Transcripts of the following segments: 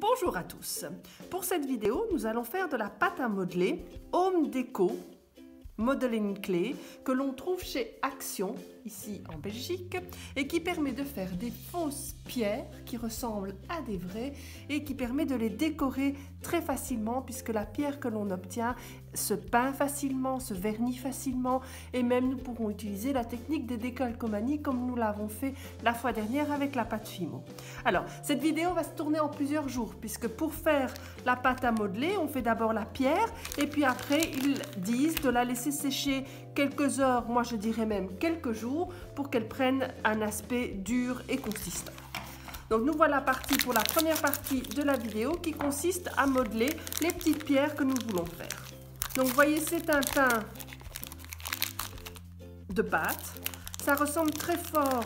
Bonjour à tous. Pour cette vidéo, nous allons faire de la pâte à modeler Home Déco Modeling Clay que l'on trouve chez Action, ici en Belgique, et qui permet de faire des fausses pierres qui ressemblent à des vraies et qui permet de les décorer très facilement puisque la pierre que l'on obtient se peint facilement, se vernit facilement et même nous pourrons utiliser la technique des décalcomanies comme nous l'avons fait la fois dernière avec la pâte Fimo. Alors, cette vidéo va se tourner en plusieurs jours puisque pour faire la pâte à modeler, on fait d'abord la pierre et puis après ils disent de la laisser sécher quelques heures, moi je dirais même quelques jours, pour qu'elle prenne un aspect dur et consistant. Donc nous voilà partis pour la première partie de la vidéo qui consiste à modeler les petites pierres que nous voulons faire. Donc vous voyez, c'est un pain de pâte. Ça ressemble très fort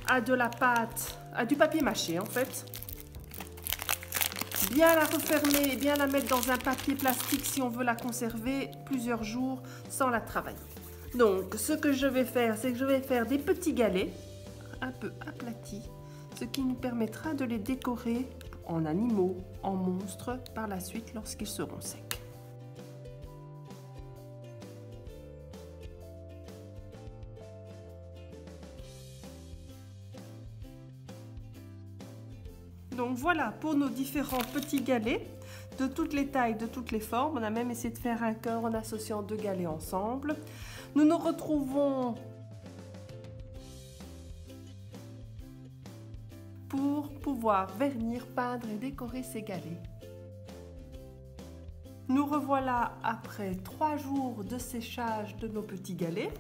à de la pâte, à du papier mâché en fait. Bien la refermer et bien la mettre dans un papier plastique si on veut la conserver plusieurs jours sans la travailler. Donc ce que je vais faire, c'est que je vais faire des petits galets un peu aplatis, ce qui nous permettra de les décorer en animaux, en monstres par la suite lorsqu'ils seront secs. Donc voilà pour nos différents petits galets de toutes les tailles, de toutes les formes. On a même essayé de faire un cœur en associant deux galets ensemble. Nous nous retrouvons pour pouvoir vernir, peindre et décorer ces galets. Nous revoilà après 3 jours de séchage de nos petits galets.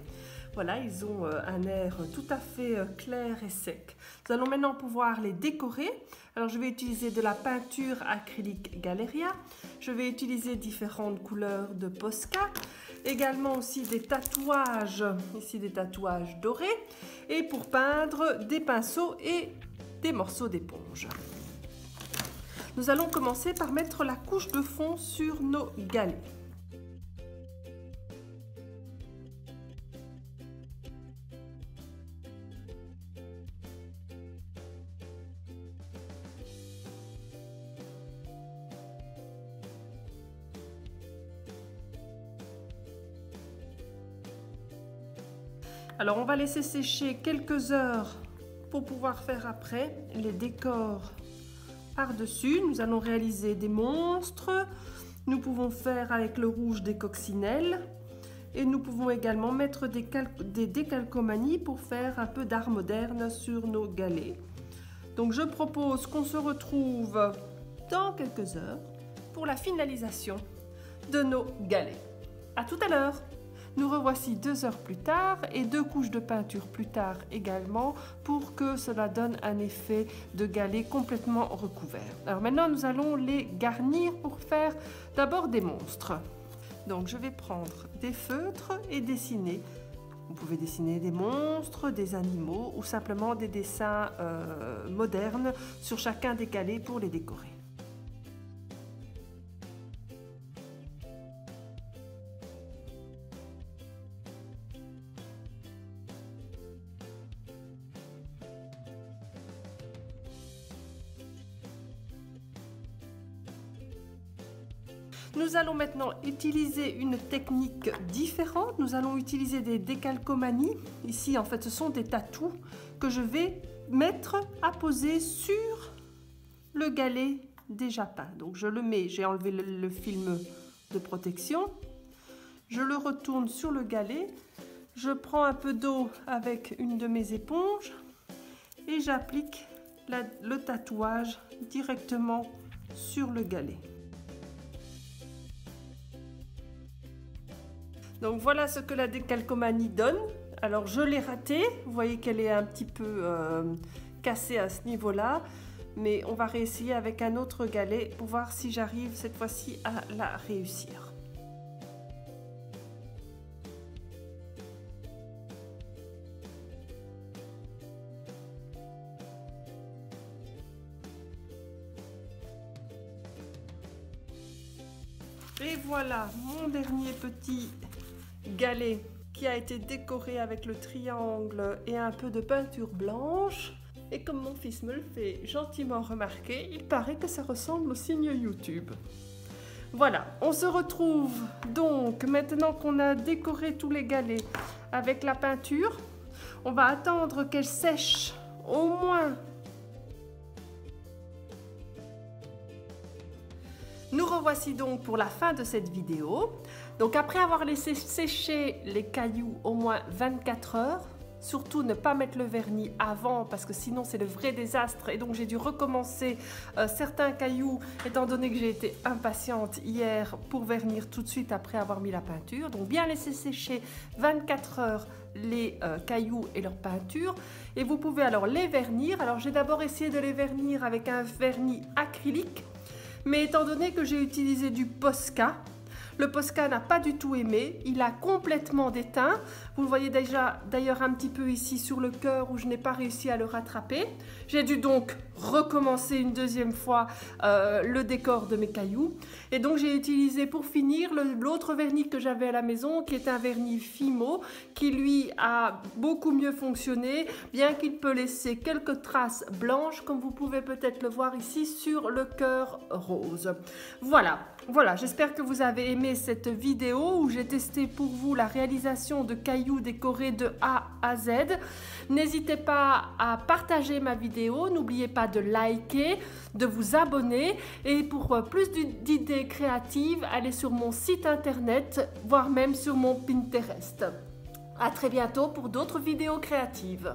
Voilà, ils ont un air tout à fait clair et sec. Nous allons maintenant pouvoir les décorer. Alors je vais utiliser de la peinture acrylique Galeria. Je vais utiliser différentes couleurs de Posca. Également aussi des tatouages, ici des tatouages dorés. Et pour peindre, des pinceaux et des morceaux d'éponge. Nous allons commencer par mettre la couche de fond sur nos galets. Alors on va laisser sécher quelques heures pour pouvoir faire après les décors par-dessus. Nous allons réaliser des monstres, nous pouvons faire avec le rouge des coccinelles et nous pouvons également mettre des décalcomanies pour faire un peu d'art moderne sur nos galets. Donc je propose qu'on se retrouve dans quelques heures pour la finalisation de nos galets. À tout à l'heure! Nous revoici 2 heures plus tard et 2 couches de peinture plus tard également pour que cela donne un effet de galet complètement recouvert. Alors maintenant nous allons les garnir pour faire d'abord des monstres. Donc je vais prendre des feutres et dessiner. Vous pouvez dessiner des monstres, des animaux ou simplement des dessins modernes sur chacun des galets pour les décorer. Nous allons maintenant utiliser une technique différente. Nous allons utiliser des décalcomanies. Ici, en fait, ce sont des tatous que je vais mettre à poser sur le galet déjà peint. Donc, je le mets, j'ai enlevé le film de protection. Je le retourne sur le galet. Je prends un peu d'eau avec une de mes éponges et j'applique le tatouage directement sur le galet. Donc voilà ce que la décalcomanie donne. Alors je l'ai ratée, vous voyez qu'elle est un petit peu cassée à ce niveau-là, mais on va réessayer avec un autre galet pour voir si j'arrive cette fois-ci à la réussir. Et voilà mon dernier petit galet qui a été décoré avec le triangle et un peu de peinture blanche. Et comme mon fils me le fait gentiment remarquer, il paraît que ça ressemble au signe YouTube. Voilà, on se retrouve donc maintenant qu'on a décoré tous les galets avec la peinture. On va attendre qu'elle sèche au moins. Nous revoici donc pour la fin de cette vidéo. Donc après avoir laissé sécher les cailloux au moins 24 heures, surtout ne pas mettre le vernis avant parce que sinon c'est le vrai désastre et donc j'ai dû recommencer certains cailloux étant donné que j'ai été impatiente hier pour vernir tout de suite après avoir mis la peinture. Donc bien laisser sécher 24 heures les cailloux et leur peinture et vous pouvez alors les vernir. Alors j'ai d'abord essayé de les vernir avec un vernis acrylique. Mais étant donné que j'ai utilisé du Posca, le Posca n'a pas du tout aimé, il a complètement déteint. Vous le voyez déjà d'ailleurs un petit peu ici sur le cœur où je n'ai pas réussi à le rattraper. J'ai dû donc recommencer une deuxième fois le décor de mes cailloux. Et donc j'ai utilisé pour finir l'autre vernis que j'avais à la maison qui est un vernis Fimo qui lui a beaucoup mieux fonctionné, bien qu'il peut laisser quelques traces blanches comme vous pouvez peut-être le voir ici sur le cœur rose. Voilà, j'espère que vous avez aimé cette vidéo où j'ai testé pour vous la réalisation de cailloux décorés de A à Z. N'hésitez pas à partager ma vidéo, n'oubliez pas de liker, de vous abonner et pour plus d'idées créatives, allez sur mon site internet, voire même sur mon Pinterest. À très bientôt pour d'autres vidéos créatives.